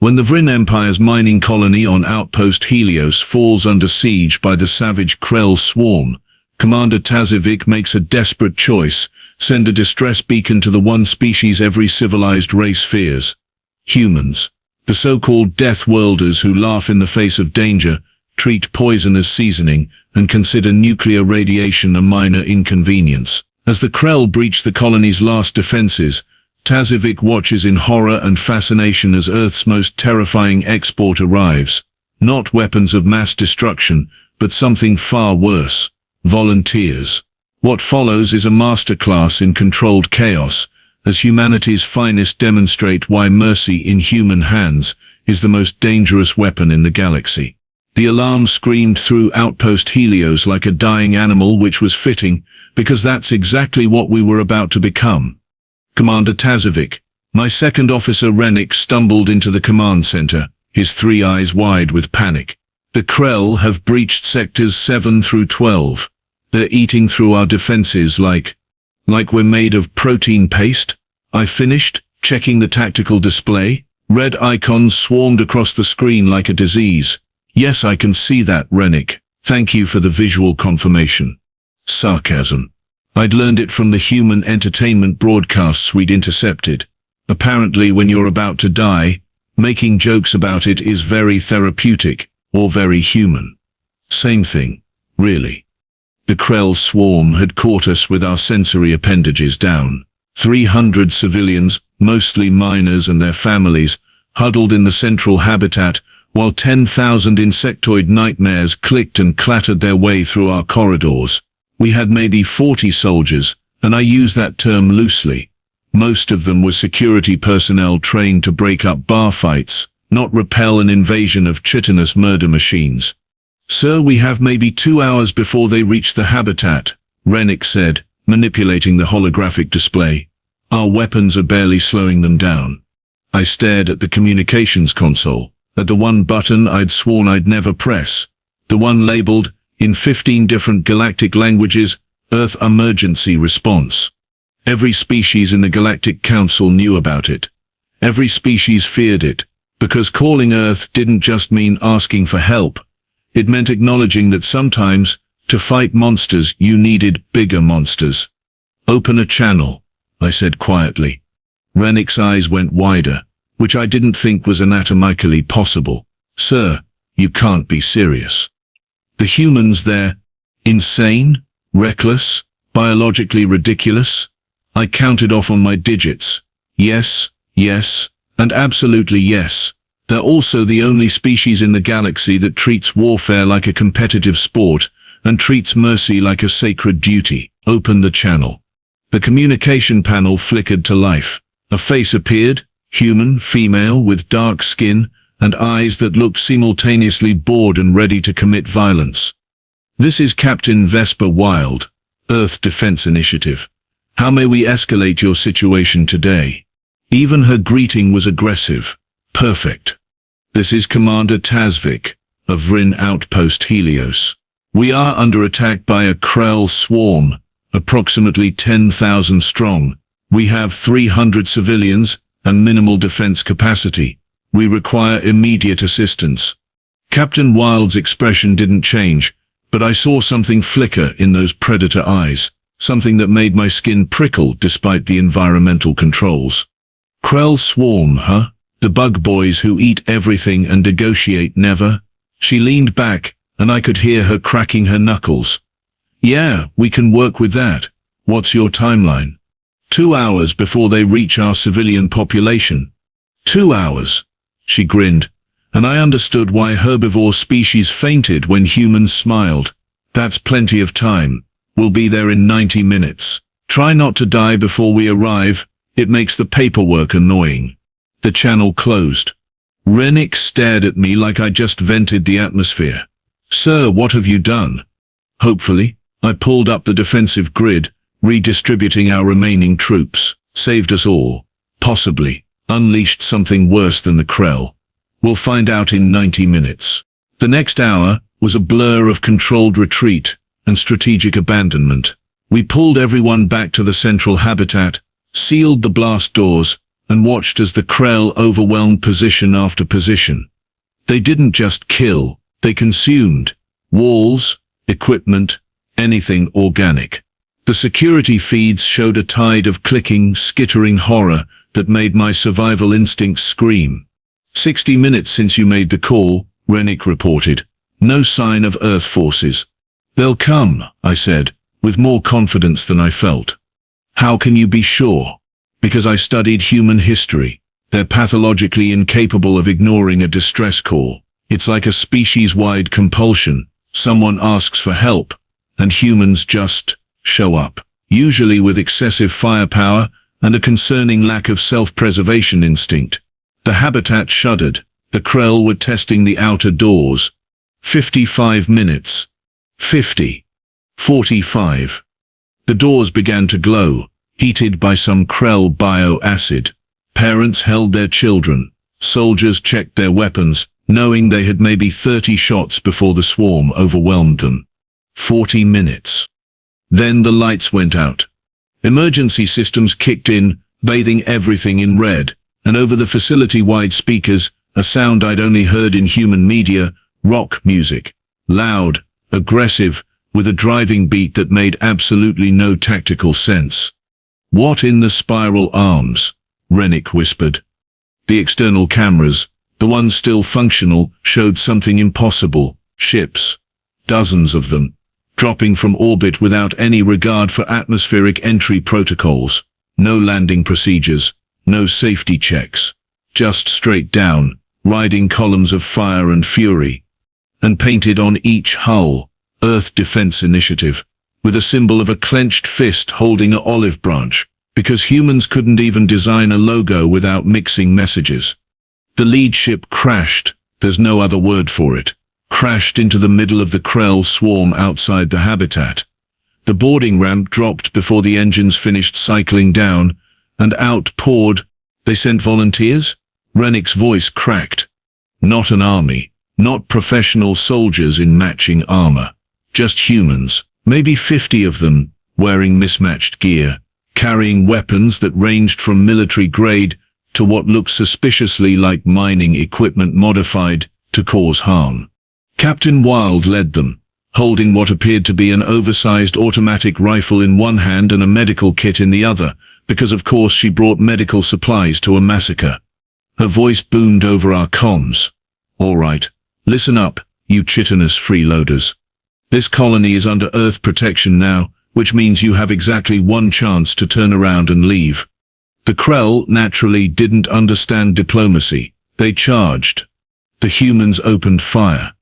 When the Vryn Empire's mining colony on Outpost Helios falls under siege by the savage Krell Swarm, Commander Taz'vik makes a desperate choice: send a distress beacon to the one species every civilized race fears. Humans. The so-called Death Worlders who laugh in the face of danger, treat poison as seasoning, and consider nuclear radiation a minor inconvenience. As the Krell breach the colony's last defenses, Taz'vik watches in horror and fascination as Earth's most terrifying export arrives. Not weapons of mass destruction, but something far worse: volunteers. What follows is a masterclass in controlled chaos, as humanity's finest demonstrate why mercy in human hands is the most dangerous weapon in the galaxy. The alarm screamed through Outpost Helios like a dying animal, which was fitting, because that's exactly what we were about to become. Commander Taz'vik. My second officer Rennick stumbled into the command center, his 3 eyes wide with panic. The Krell have breached sectors 7 through 12. They're eating through our defenses like we're made of protein paste. I finished, checking the tactical display. Red icons swarmed across the screen like a disease. Yes, I can see that, Rennick. Thank you for the visual confirmation. Sarcasm. I'd learned it from the human entertainment broadcasts we'd intercepted. Apparently, when you're about to die, making jokes about it is very therapeutic, or very human. Same thing, really. The Krell Swarm had caught us with our sensory appendages down. 300 civilians, mostly miners and their families, huddled in the central habitat, while 10,000 insectoid nightmares clicked and clattered their way through our corridors. We had maybe 40 soldiers, and I use that term loosely. Most of them were security personnel trained to break up bar fights, not repel an invasion of chitinous murder machines. Sir, we have maybe 2 hours before they reach the habitat, Rennick said, manipulating the holographic display. Our weapons are barely slowing them down. I stared at the communications console, at the one button I'd sworn I'd never press, the one labeled, in 15 different galactic languages, Earth Emergency Response. Every species in the Galactic Council knew about it. Every species feared it, because calling Earth didn't just mean asking for help. It meant acknowledging that sometimes, to fight monsters, you needed bigger monsters. Open a channel, I said quietly. Rennick's eyes went wider, which I didn't think was anatomically possible. Sir, you can't be serious. The humans there, insane, reckless, biologically ridiculous? I counted off on my digits. Yes, yes, and absolutely yes. They're also the only species in the galaxy that treats warfare like a competitive sport, and treats mercy like a sacred duty. Open the channel. The communication panel flickered to life. A face appeared, human, female, with dark skin, and eyes that looked simultaneously bored and ready to commit violence. This is Captain Vesper Wilde, Earth Defense Initiative. How may we escalate your situation today? Even her greeting was aggressive. Perfect. This is Commander Taz'vik, of Vryn Outpost Helios. We are under attack by a Krell Swarm, approximately 10,000 strong. We have 300 civilians, and minimal defense capacity. We require immediate assistance. Captain Wilde's expression didn't change, but I saw something flicker in those predator eyes, something that made my skin prickle despite the environmental controls. Krell Swarm, huh? The bug boys who eat everything and negotiate never? She leaned back, and I could hear her cracking her knuckles. Yeah, we can work with that. What's your timeline? 2 hours before they reach our civilian population. 2 hours. She grinned, and I understood why herbivore species fainted when humans smiled. That's plenty of time. We'll be there in 90 minutes. Try not to die before we arrive. It makes the paperwork annoying. The channel closed. Rennick stared at me like I just vented the atmosphere. Sir, what have you done? Hopefully, I pulled up the defensive grid, redistributing our remaining troops. Saved us all. Possibly. Unleashed something worse than the Krell. We'll find out in 90 minutes. The next hour was a blur of controlled retreat and strategic abandonment. We pulled everyone back to the central habitat, sealed the blast doors, and watched as the Krell overwhelmed position after position. They didn't just kill, they consumed walls, equipment, anything organic. The security feeds showed a tide of clicking, skittering horror that made my survival instincts scream. 60 minutes since you made the call, Rennick reported. No sign of Earth forces. They'll come, I said, with more confidence than I felt. How can you be sure? Because I studied human history. They're pathologically incapable of ignoring a distress call. It's like a species-wide compulsion. Someone asks for help, and humans just show up, usually with excessive firepower and a concerning lack of self-preservation instinct. The habitat shuddered. The Krell were testing the outer doors. 55 minutes. 50. 45. The doors began to glow, heated by some Krell bioacid. Parents held their children. Soldiers checked their weapons, knowing they had maybe 30 shots before the swarm overwhelmed them. 40 minutes. Then the lights went out. Emergency systems kicked in, bathing everything in red, and over the facility-wide speakers, a sound I'd only heard in human media, rock music. Loud, aggressive, with a driving beat that made absolutely no tactical sense. What in the spiral arms? Rennick whispered. The external cameras, the ones still functional, showed something impossible. Ships. Dozens of them. Dropping from orbit without any regard for atmospheric entry protocols. No landing procedures. No safety checks. Just straight down, riding columns of fire and fury. And painted on each hull, Earth Defense Initiative, with a symbol of a clenched fist holding an olive branch, because humans couldn't even design a logo without mixing messages. The lead ship crashed, there's no other word for it, crashed into the middle of the Krell Swarm outside the habitat. The boarding ramp dropped before the engines finished cycling down, and out poured. They sent volunteers? Rennick's voice cracked. Not an army, not professional soldiers in matching armor. Just humans, maybe 50 of them, wearing mismatched gear, carrying weapons that ranged from military grade to what looked suspiciously like mining equipment modified to cause harm. Captain Wilde led them, holding what appeared to be an oversized automatic rifle in one hand and a medical kit in the other, because of course she brought medical supplies to a massacre. Her voice boomed over our comms. All right, listen up, you chitinous freeloaders. This colony is under Earth protection now, which means you have exactly one chance to turn around and leave. The Krell naturally didn't understand diplomacy. They charged. The humans opened fire.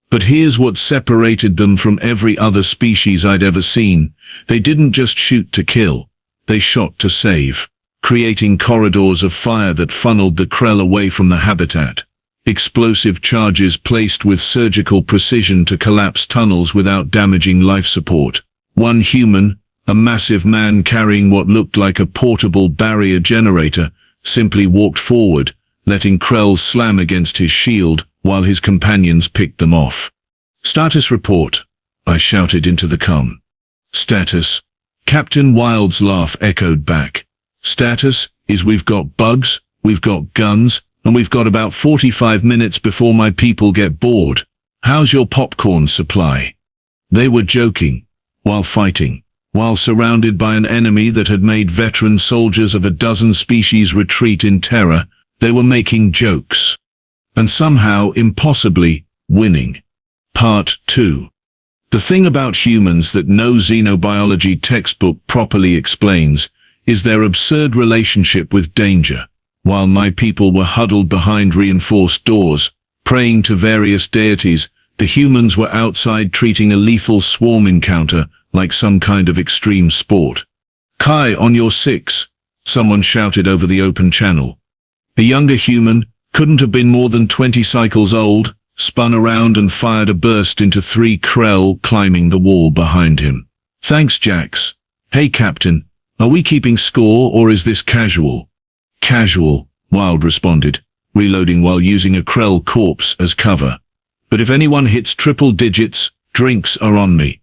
But here's what separated them from every other species I'd ever seen. They didn't just shoot to kill. They shot to save, creating corridors of fire that funneled the Krell away from the habitat. Explosive charges placed with surgical precision to collapse tunnels without damaging life support. One human, a massive man carrying what looked like a portable barrier generator, simply walked forward, letting Krell slam against his shield while his companions picked them off. Status report, I shouted into the comm. Status. Captain Wilde's laugh echoed back. Status is we've got bugs, we've got guns, and we've got about 45 minutes before my people get bored. How's your popcorn supply? They were joking, while fighting, while surrounded by an enemy that had made veteran soldiers of a dozen species retreat in terror. They were making jokes. And somehow, impossibly, winning. Part 2. The thing about humans that no xenobiology textbook properly explains is their absurd relationship with danger. While my people were huddled behind reinforced doors, praying to various deities, the humans were outside treating a lethal swarm encounter like some kind of extreme sport. Kai, on your 6, someone shouted over the open channel. A younger human, couldn't have been more than 20 cycles old, spun around and fired a burst into 3 Krell climbing the wall behind him. Thanks, Jax. Hey, Captain, are we keeping score or is this casual? Casual, Wilde responded, reloading while using a Krell corpse as cover. But if anyone hits triple digits, drinks are on me.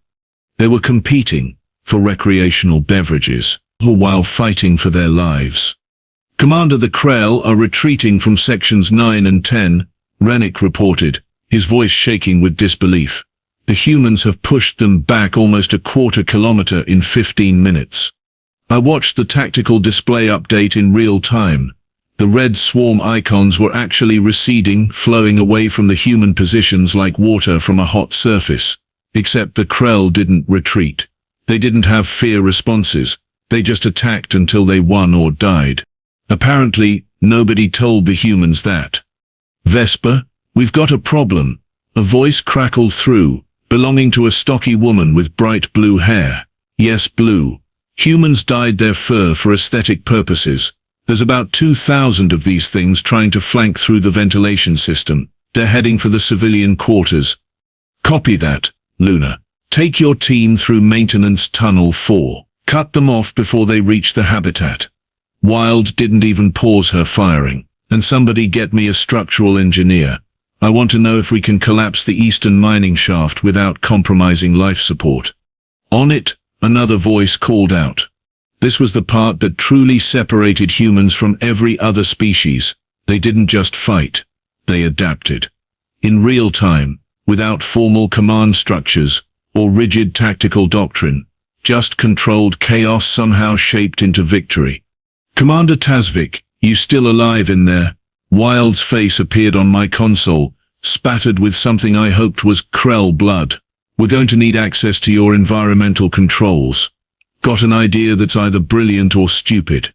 They were competing for recreational beverages, while fighting for their lives. Commander, the Krell are retreating from sections 9 and 10, Rennick reported, his voice shaking with disbelief. The humans have pushed them back almost a quarter kilometer in 15 minutes. I watched the tactical display update in real time. The red swarm icons were actually receding, flowing away from the human positions like water from a hot surface. Except the Krell didn't retreat. They didn't have fear responses. They just attacked until they won or died. Apparently, nobody told the humans that. Vesper, we've got a problem. A voice crackled through, belonging to a stocky woman with bright blue hair. Yes, blue. Humans dyed their fur for aesthetic purposes. There's about 2,000 of these things trying to flank through the ventilation system. They're heading for the civilian quarters. Copy that, Luna. Take your team through Maintenance Tunnel 4. Cut them off before they reach the habitat. Wilde didn't even pause her firing. And somebody get me a structural engineer. I want to know if we can collapse the eastern mining shaft without compromising life support. On it, another voice called out. This was the part that truly separated humans from every other species. They didn't just fight. They adapted. In real time, without formal command structures or rigid tactical doctrine. Just controlled chaos somehow shaped into victory. Commander Taz'vik, you still alive in there? Wilde's face appeared on my console, spattered with something I hoped was Krell blood. We're going to need access to your environmental controls. Got an idea that's either brilliant or stupid.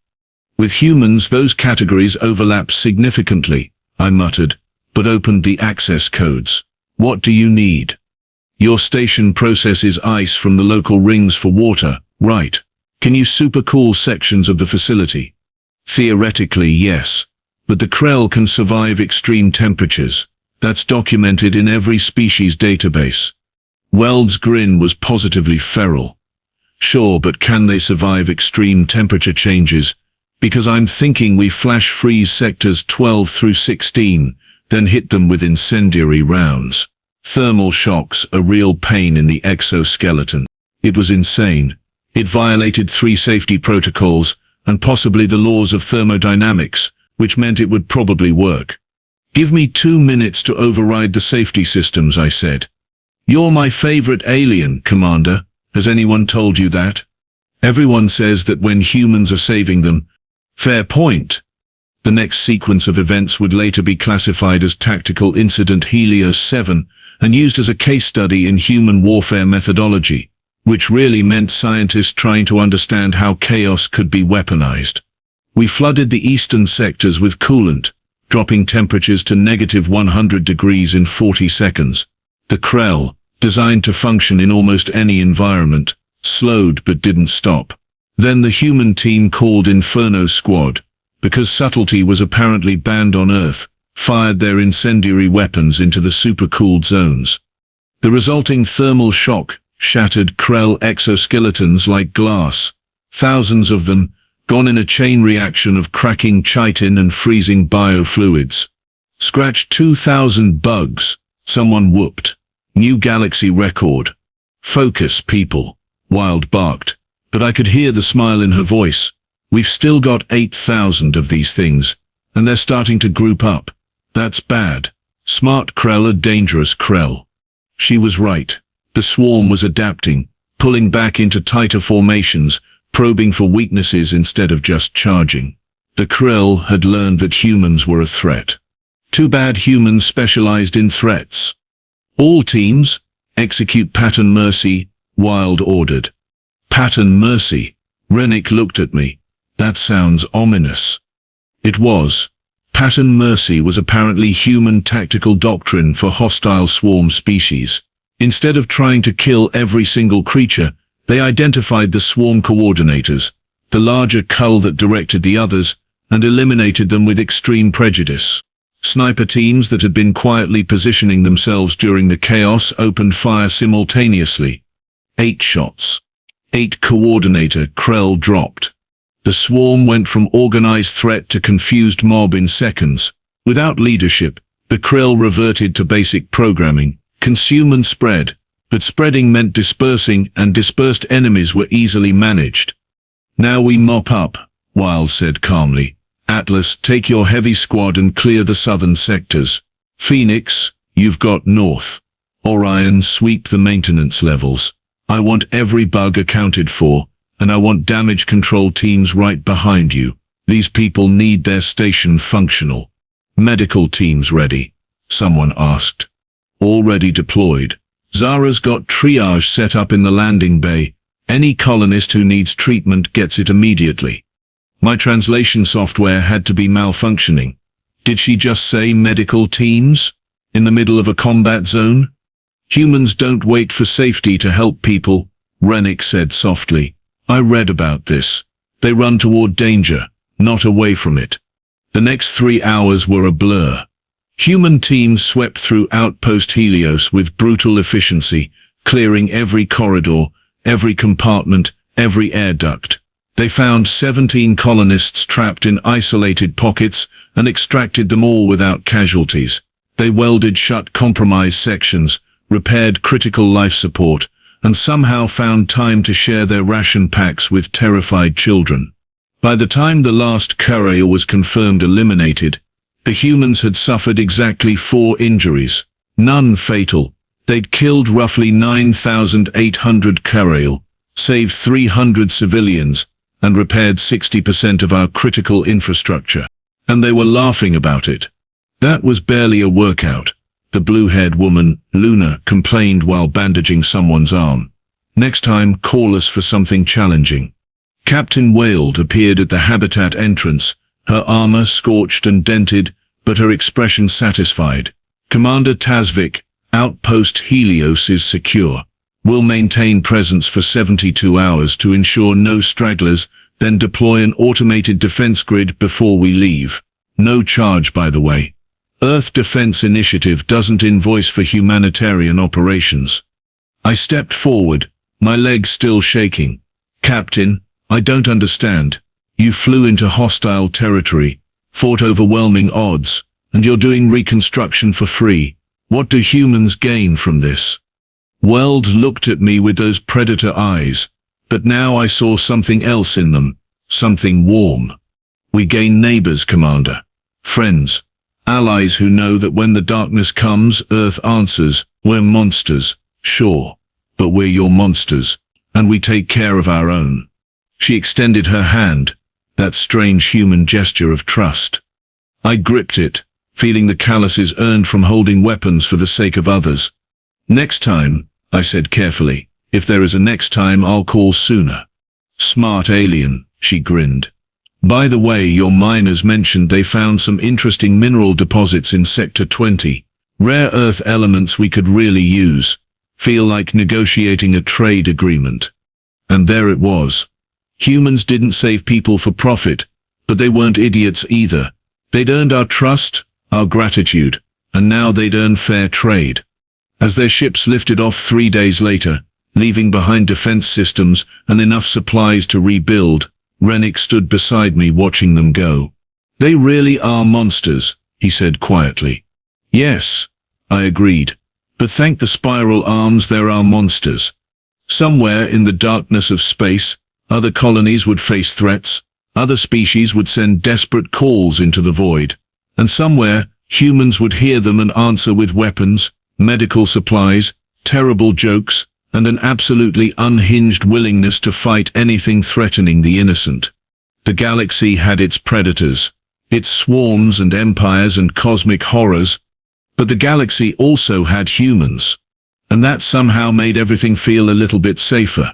With humans, those categories overlap significantly, I muttered, but opened the access codes. What do you need? Your station processes ice from the local rings for water, right? Can you supercool sections of the facility? Theoretically, yes. But the Krell can survive extreme temperatures. That's documented in every species database. Wilde's grin was positively feral. Sure, but can they survive extreme temperature changes? Because I'm thinking we flash freeze sectors 12 through 16, then hit them with incendiary rounds. Thermal shocks, a real pain in the exoskeleton. It was insane. It violated 3 safety protocols, and possibly the laws of thermodynamics, which meant it would probably work. Give me 2 minutes to override the safety systems, I said. You're my favorite alien, Commander. Has anyone told you that? Everyone says that when humans are saving them. Fair point. The next sequence of events would later be classified as Tactical Incident Helios 7 and used as a case study in human warfare methodology, which really meant scientists trying to understand how chaos could be weaponized. We flooded the eastern sectors with coolant, dropping temperatures to -100 degrees in 40 seconds. The Krell, designed to function in almost any environment, slowed but didn't stop. Then the human team called Inferno Squad, because subtlety was apparently banned on Earth, fired their incendiary weapons into the supercooled zones. The resulting thermal shock shattered Krell exoskeletons like glass. Thousands of them, gone in a chain reaction of cracking chitin and freezing biofluids. Scratched 2,000 bugs, someone whooped. New galaxy record. Focus, people, Wilde barked, but I could hear the smile in her voice. We've still got 8,000 of these things, and they're starting to group up. That's bad. Smart Krell are dangerous Krell. She was right. The swarm was adapting, pulling back into tighter formations, probing for weaknesses instead of just charging. The Krell had learned that humans were a threat. Too bad humans specialized in threats. All teams, execute Pattern Mercy, Wilde ordered. Pattern Mercy. Rennick looked at me. That sounds ominous. It was. Pattern Mercy was apparently human tactical doctrine for hostile swarm species. Instead of trying to kill every single creature, they identified the swarm coordinators, the larger cull that directed the others, and eliminated them with extreme prejudice. Sniper teams that had been quietly positioning themselves during the chaos opened fire simultaneously. 8 shots. 8 coordinator Krell dropped. The swarm went from organized threat to confused mob in seconds. Without leadership, the Krell reverted to basic programming, consume and spread, but spreading meant dispersing, and dispersed enemies were easily managed. Now we mop up, Wilde said calmly. Atlas, take your heavy squad and clear the southern sectors. Phoenix, you've got north. Orion, sweep the maintenance levels. I want every bug accounted for, and I want damage control teams right behind you. These people need their station functional. Medical teams ready? Someone asked. Already deployed. Zara's got triage set up in the landing bay. Any colonist who needs treatment gets it immediately. My translation software had to be malfunctioning. Did she just say medical teams? In the middle of a combat zone? Humans don't wait for safety to help people, Rennick said softly. I read about this. They run toward danger, not away from it. The next 3 hours were a blur. Human teams swept through Outpost Helios with brutal efficiency, clearing every corridor, every compartment, every air duct. They found 17 colonists trapped in isolated pockets and extracted them all without casualties. They welded shut compromised sections, repaired critical life support, and somehow found time to share their ration packs with terrified children. By the time the last courier was confirmed eliminated, the humans had suffered exactly 4 injuries, none fatal. They'd killed roughly 9,800 courier, saved 300 civilians, and repaired 60% of our critical infrastructure. And they were laughing about it. That was barely a workout, the blue-haired woman, Luna, complained while bandaging someone's arm. Next time, call us for something challenging. Captain Wilde appeared at the habitat entrance, her armor scorched and dented, but her expression satisfied. Commander Taz'vik, Outpost Helios is secure. We'll maintain presence for 72 hours to ensure no stragglers, then deploy an automated defense grid before we leave. No charge, by the way. Earth Defense Initiative doesn't invoice for humanitarian operations. I stepped forward, my legs still shaking. Captain, I don't understand. You flew into hostile territory, fought overwhelming odds, and you're doing reconstruction for free. What do humans gain from this? Weld looked at me with those predator eyes, but now I saw something else in them, something warm. We gain neighbors, Commander. Friends. Allies who know that when the darkness comes, Earth answers. We're monsters, sure, but we're your monsters, and we take care of our own. She extended her hand, that strange human gesture of trust. I gripped it, feeling the calluses earned from holding weapons for the sake of others. Next time, I said carefully, if there is a next time, I'll call sooner. Smart alien, she grinned. By the way, your miners mentioned they found some interesting mineral deposits in Sector 20. Rare earth elements we could really use. Feel like negotiating a trade agreement. And there it was. Humans didn't save people for profit, but they weren't idiots either. They'd earned our trust, our gratitude, and now they'd earn fair trade. As their ships lifted off 3 days later, leaving behind defense systems and enough supplies to rebuild, Rennick stood beside me watching them go. They really are monsters, he said quietly. Yes, I agreed. But thank the spiral arms there are monsters. Somewhere in the darkness of space, other colonies would face threats, other species would send desperate calls into the void, and somewhere, humans would hear them and answer with weapons, medical supplies, terrible jokes, and an absolutely unhinged willingness to fight anything threatening the innocent. The galaxy had its predators, its swarms and empires and cosmic horrors, but the galaxy also had humans, and that somehow made everything feel a little bit safer.